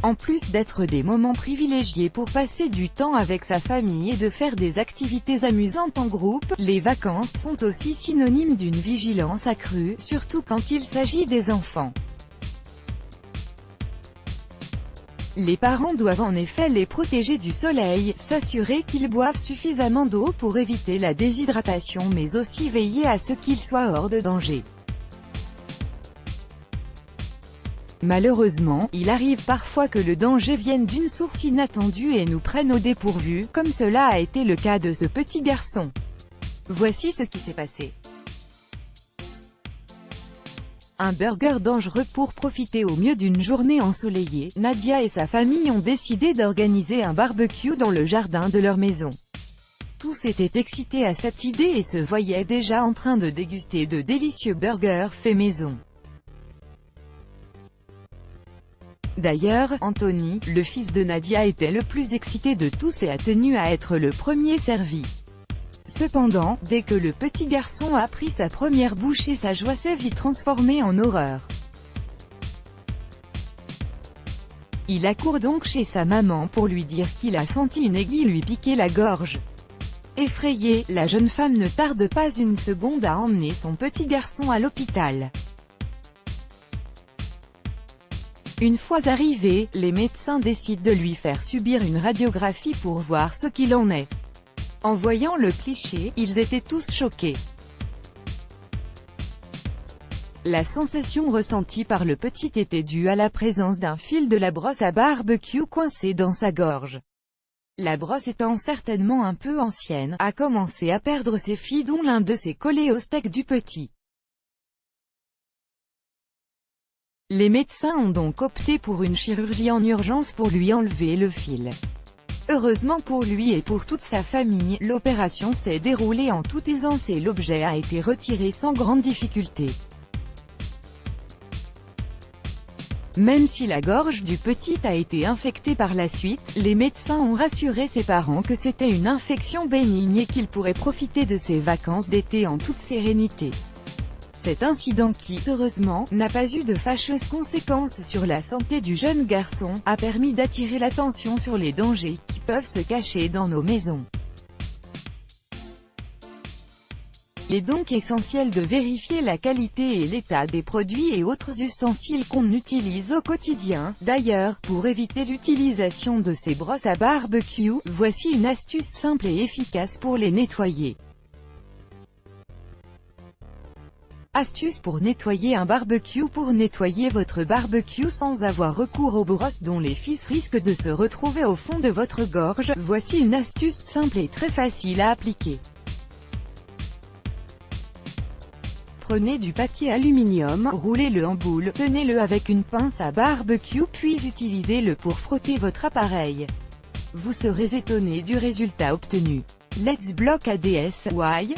En plus d'être des moments privilégiés pour passer du temps avec sa famille et de faire des activités amusantes en groupe, les vacances sont aussi synonymes d'une vigilance accrue, surtout quand il s'agit des enfants. Les parents doivent en effet les protéger du soleil, s'assurer qu'ils boivent suffisamment d'eau pour éviter la déshydratation mais aussi veiller à ce qu'ils soient hors de danger. Malheureusement, il arrive parfois que le danger vienne d'une source inattendue et nous prenne au dépourvu, comme cela a été le cas de ce petit garçon. Voici ce qui s'est passé. Un burger dangereux. Pour profiter au mieux d'une journée ensoleillée, Nadia et sa famille ont décidé d'organiser un barbecue dans le jardin de leur maison. Tous étaient excités à cette idée et se voyaient déjà en train de déguster de délicieux burgers faits maison. D'ailleurs, Anthony, le fils de Nadia, était le plus excité de tous et a tenu à être le premier servi. Cependant, dès que le petit garçon a pris sa première bouchée, sa joie s'est vite transformée en horreur. Il accourt donc chez sa maman pour lui dire qu'il a senti une aiguille lui piquer la gorge. Effrayée, la jeune femme ne tarde pas une seconde à emmener son petit garçon à l'hôpital. Une fois arrivés, les médecins décident de lui faire subir une radiographie pour voir ce qu'il en est. En voyant le cliché, ils étaient tous choqués. La sensation ressentie par le petit était due à la présence d'un fil de la brosse à barbecue coincé dans sa gorge. La brosse étant certainement un peu ancienne, a commencé à perdre ses fils dont l'un de ses collé au steak du petit. Les médecins ont donc opté pour une chirurgie en urgence pour lui enlever le fil. Heureusement pour lui et pour toute sa famille, l'opération s'est déroulée en toute aisance et l'objet a été retiré sans grande difficulté. Même si la gorge du petit a été infectée par la suite, les médecins ont rassuré ses parents que c'était une infection bénigne et qu'il pourrait profiter de ses vacances d'été en toute sérénité. Cet incident qui, heureusement, n'a pas eu de fâcheuses conséquences sur la santé du jeune garçon, a permis d'attirer l'attention sur les dangers qui peuvent se cacher dans nos maisons. Il est donc essentiel de vérifier la qualité et l'état des produits et autres ustensiles qu'on utilise au quotidien. D'ailleurs, pour éviter l'utilisation de ces brosses à barbecue, voici une astuce simple et efficace pour les nettoyer. Astuce pour nettoyer un barbecue. Pour nettoyer votre barbecue sans avoir recours aux brosses dont les fils risquent de se retrouver au fond de votre gorge, voici une astuce simple et très facile à appliquer. Prenez du papier aluminium, roulez-le en boule, tenez-le avec une pince à barbecue puis utilisez-le pour frotter votre appareil. Vous serez étonné du résultat obtenu. Let's Block ADSY